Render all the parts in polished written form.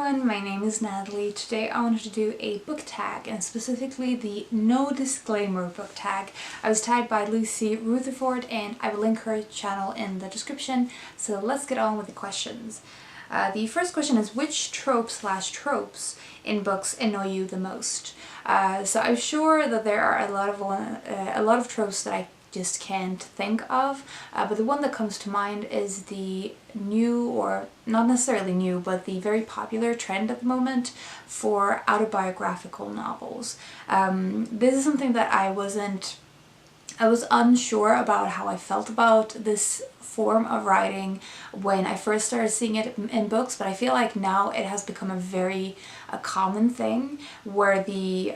everyone, my name is Natalie. Today I wanted to do a book tag, and specifically the no disclaimer book tag. I was tagged by Lucy Rutherford and I will link her channel in the description, so let's get on with the questions. The first question is, which tropes in books annoy you the most? So I'm sure that there are a lot of tropes that I just can't think of, but the one that comes to mind is the new, or not necessarily new, but the very popular trend at the moment for autobiographical novels. This is something that I was unsure about how I felt about this form of writing when I first started seeing it in books, but I feel like now it has become a common thing where the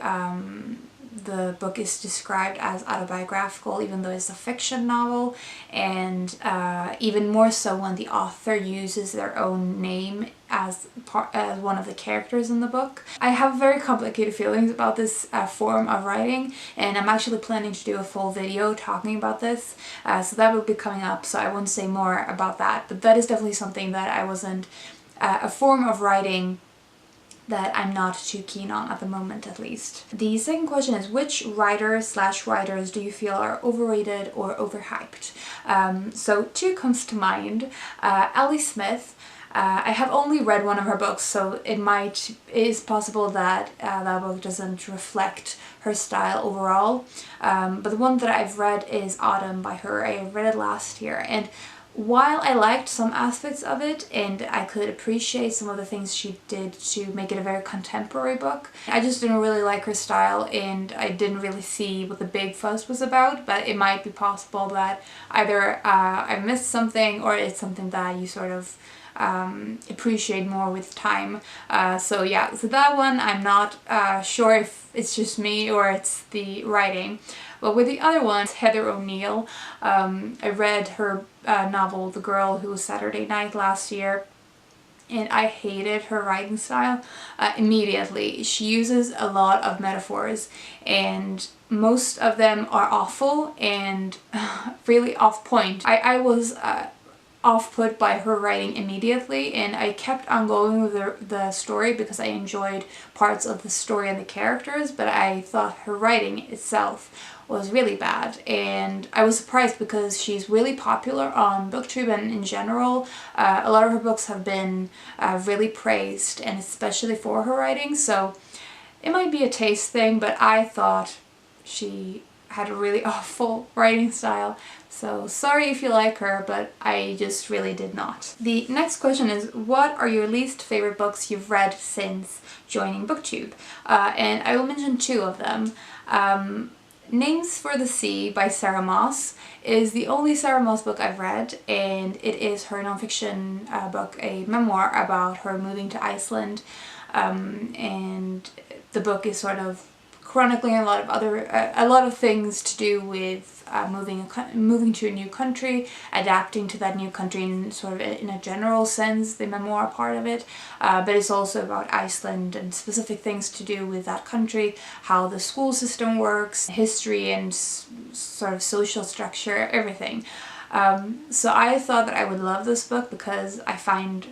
book is described as autobiographical even though it's a fiction novel, and even more so when the author uses their own name as one of the characters in the book. I have very complicated feelings about this form of writing, and I'm actually planning to do a full video talking about this, so that will be coming up, so I won't say more about that, but that is definitely something that I wasn't, a form of writing that I'm not too keen on at the moment, at least. The second question is, which writers do you feel are overrated or overhyped? So two comes to mind. Ellie Smith. I have only read one of her books, so it is possible that that book doesn't reflect her style overall. But the one that I've read is Autumn by her. I read it last year, and while I liked some aspects of it and I could appreciate some of the things she did to make it a very contemporary book, I just didn't really like her style, and I didn't really see what the big fuss was about. But it might be possible that either I missed something, or it's something that you sort of appreciate more with time. So yeah, so that one I'm not sure if it's just me or it's the writing. But with the other one, Heather O'Neill, I read her novel The Girl Who Was Saturday Night last year, and I hated her writing style immediately. She uses a lot of metaphors, and most of them are awful and really off point. I was off-put by her writing immediately, and I kept on going with the story because I enjoyed parts of the story and the characters, but I thought her writing itself was really bad, and I was surprised because she's really popular on BookTube, and in general a lot of her books have been really praised, and especially for her writing, so it might be a taste thing, but I thought she had a really awful writing style. So sorry if you like her, but I just really did not. The next question is, what are your least favorite books you've read since joining BookTube? And I will mention two of them. Names for the Sea by Sarah Moss is the only Sarah Moss book I've read, and it is her nonfiction book, a memoir about her moving to Iceland, and the book is sort of chronicling a lot of things to do with moving to a new country, adapting to that new country in sort of in a general sense, the memoir part of it, but it's also about Iceland and specific things to do with that country, how the school system works, history and sort of social structure, everything. So I thought that I would love this book because I find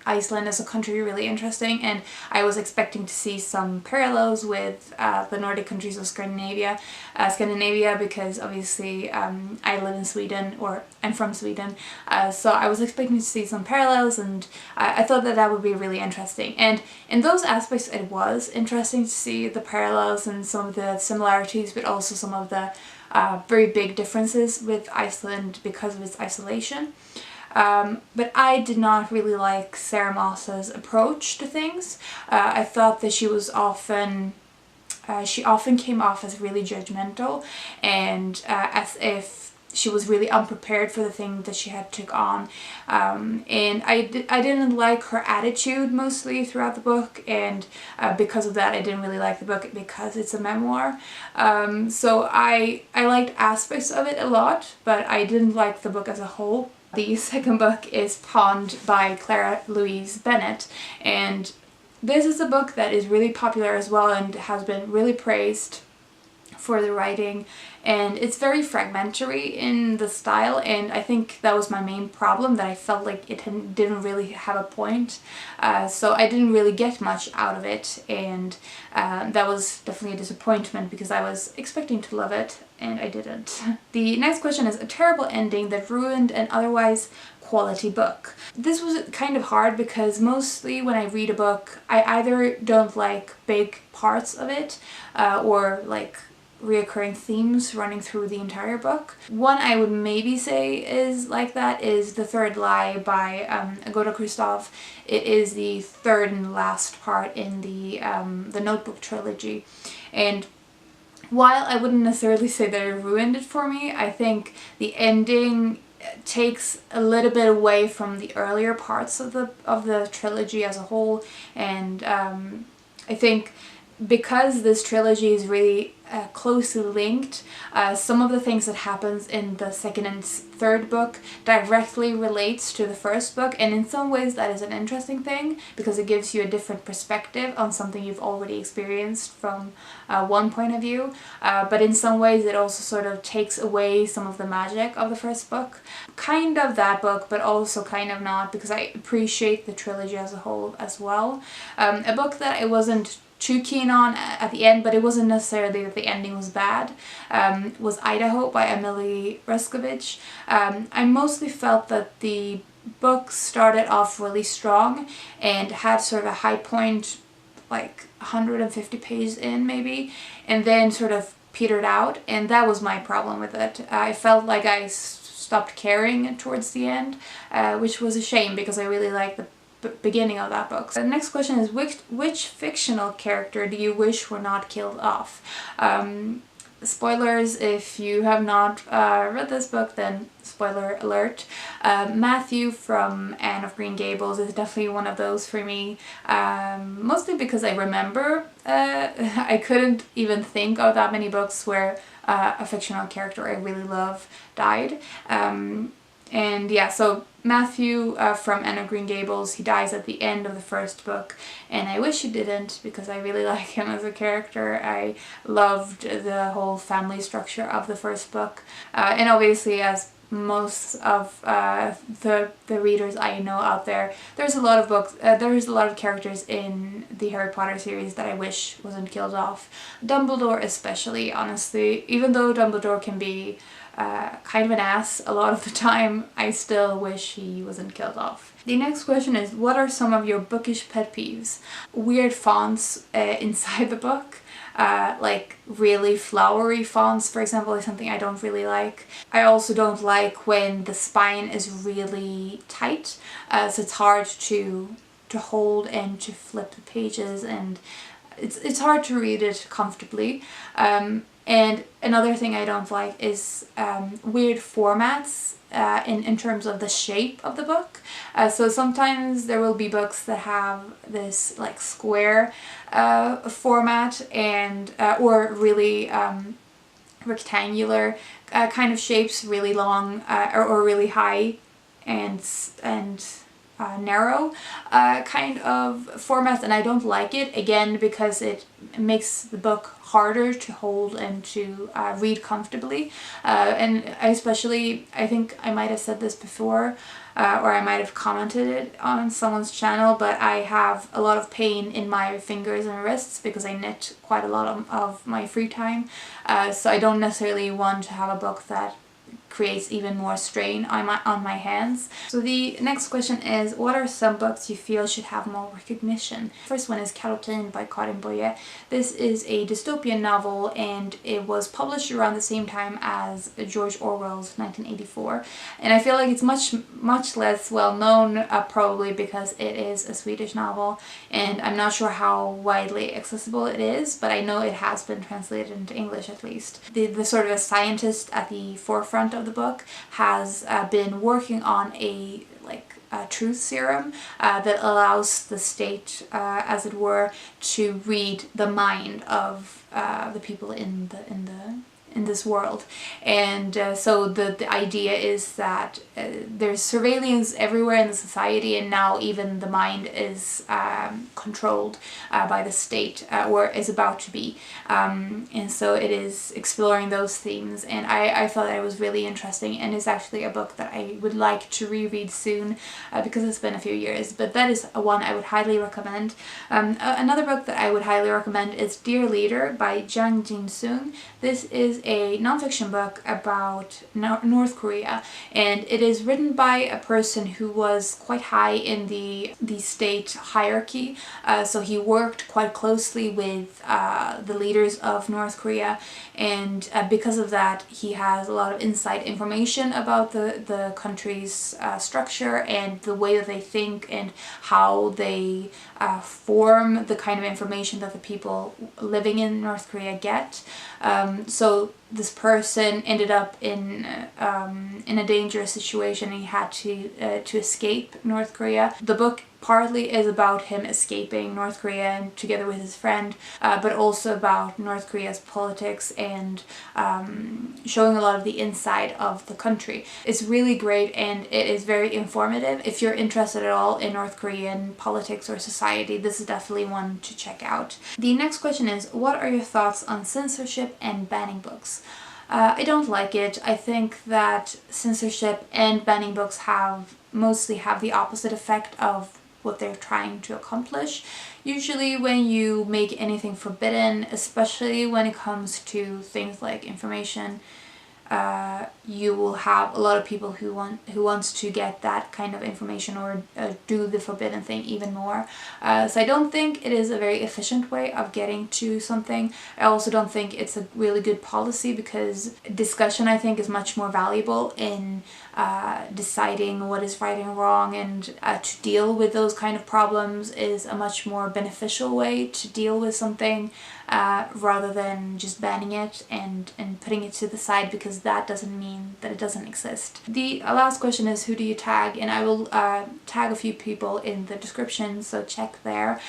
Iceland as a country really interesting, and I was expecting to see some parallels with the Nordic countries of Scandinavia because obviously I live in Sweden, or I'm from Sweden, so I was expecting to see some parallels, and I thought that that would be really interesting, and in those aspects it was interesting to see the parallels and some of the similarities, but also some of the very big differences with Iceland because of its isolation. But I did not really like Sarah Moss's approach to things. I thought that she often came off as really judgmental, and as if she was really unprepared for the thing that she had took on, and I didn't like her attitude mostly throughout the book, and because of that I didn't really like the book because it's a memoir. So I liked aspects of it a lot, but I didn't like the book as a whole. The second book is Pond by Claire-Louise Bennett, and this is a book that is really popular as well and has been really praised for the writing, and it's very fragmentary in the style, and I think that was my main problem, that I felt like it didn't really have a point, so I didn't really get much out of it, and that was definitely a disappointment because I was expecting to love it and I didn't. The next question is a terrible ending that ruined an otherwise quality book. This was kind of hard because mostly when I read a book, I either don't like big parts of it or like reoccurring themes running through the entire book. One I would maybe say is like that is The Third Lie by Agota Kristof. It is the third and last part in the Notebook trilogy, and while I wouldn't necessarily say that it ruined it for me, I think the ending takes a little bit away from the earlier parts of the trilogy as a whole, and I think because this trilogy is really closely linked, some of the things that happens in the second and third book directly relates to the first book, and in some ways that is an interesting thing because it gives you a different perspective on something you've already experienced from one point of view, but in some ways it also sort of takes away some of the magic of the first book. Kind of that book, but also kind of not, because I appreciate the trilogy as a whole as well. A book that I wasn't too keen on at the end, but it wasn't necessarily that the ending was bad, was Idaho by Emily Ruskovich. I mostly felt that the book started off really strong and had sort of a high point like 150 pages in maybe, and then sort of petered out, and that was my problem with it. I felt like I stopped caring towards the end, which was a shame because I really liked the beginning of that book. The next question is which fictional character do you wish were not killed off? Spoilers, if you have not read this book, then spoiler alert. Matthew from Anne of Green Gables is definitely one of those for me, mostly because I remember I couldn't even think of that many books where a fictional character I really love died. And yeah, so Matthew from Anne of Green Gables, he dies at the end of the first book, and I wish he didn't because I really like him as a character. I loved the whole family structure of the first book, and obviously, as most of the readers I know out there, there's a lot of books, there's a lot of characters in the Harry Potter series that I wish wasn't killed off. Dumbledore especially, honestly. Even though Dumbledore can be kind of an ass a lot of the time, I still wish he wasn't killed off. The next question is, what are some of your bookish pet peeves? Weird fonts inside the book. Like really flowery fonts, for example, is something I don't really like. I also don't like when the spine is really tight, so it's hard to hold and to flip the pages, and it's hard to read it comfortably. And another thing I don't like is weird formats in terms of the shape of the book. So sometimes there will be books that have this like square format and or really rectangular kind of shapes, really long or really high and narrow kind of formats, and I don't like it, again because it makes the book harder to hold and to read comfortably, and especially, I think I might have said this before, or I might have commented it on someone's channel, but I have a lot of pain in my fingers and wrists because I knit quite a lot of my free time, so I don't necessarily want to have a book that creates even more strain on my hands. So the next question is, what are some books you feel should have more recognition? First one is Kallocain by Karin Boye. This is a dystopian novel, and it was published around the same time as George Orwell's 1984, and I feel like it's much less well known, probably because it is a Swedish novel, and I'm not sure how widely accessible it is, but I know it has been translated into English at least. The sort of a scientist at the forefront of the book has been working on a truth serum that allows the state, as it were, to read the mind of the people in in this world. And so the idea is that there's surveillance everywhere in the society, and now even the mind is controlled by the state, or is about to be. And so it is exploring those themes, and I thought that it was really interesting, and it's actually a book that I would like to reread soon because it's been a few years. But that is one I would highly recommend. Another book that I would highly recommend is Dear Leader by Jin-Sung. This is a nonfiction book about North Korea, and it is written by a person who was quite high in the state hierarchy. So he worked quite closely with the leaders of North Korea, and because of that he has a lot of inside information about the country's structure and the way that they think and how they form the kind of information that the people living in North Korea get. So this person ended up in a dangerous situation, and he had to escape North Korea. The book partly is about him escaping North Korea and together with his friend, but also about North Korea's politics and showing a lot of the inside of the country. It's really great, and it is very informative. If you're interested at all in North Korean politics or society, this is definitely one to check out. The next question is, what are your thoughts on censorship and banning books? I don't like it. I think that censorship and banning books mostly have the opposite effect of what they're trying to accomplish. Usually when you make anything forbidden, especially when it comes to things like information, you will have a lot of people who wants to get that kind of information or do the forbidden thing even more. So I don't think it is a very efficient way of getting to something. I also don't think it's a really good policy, because discussion, I think, is much more valuable in deciding what is right and wrong, and to deal with those kind of problems is a much more beneficial way to deal with something, rather than just banning it and putting it to the side, because that doesn't mean that it doesn't exist. The last question is, who do you tag? And I will tag a few people in the description, so check there,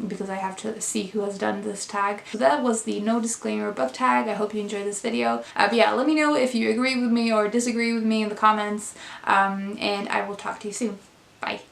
because I have to see who has done this tag. So that was the no disclaimer book tag. I hope you enjoyed this video. But yeah, let me know if you agree with me or disagree with me in the comments, and I will talk to you soon. Bye.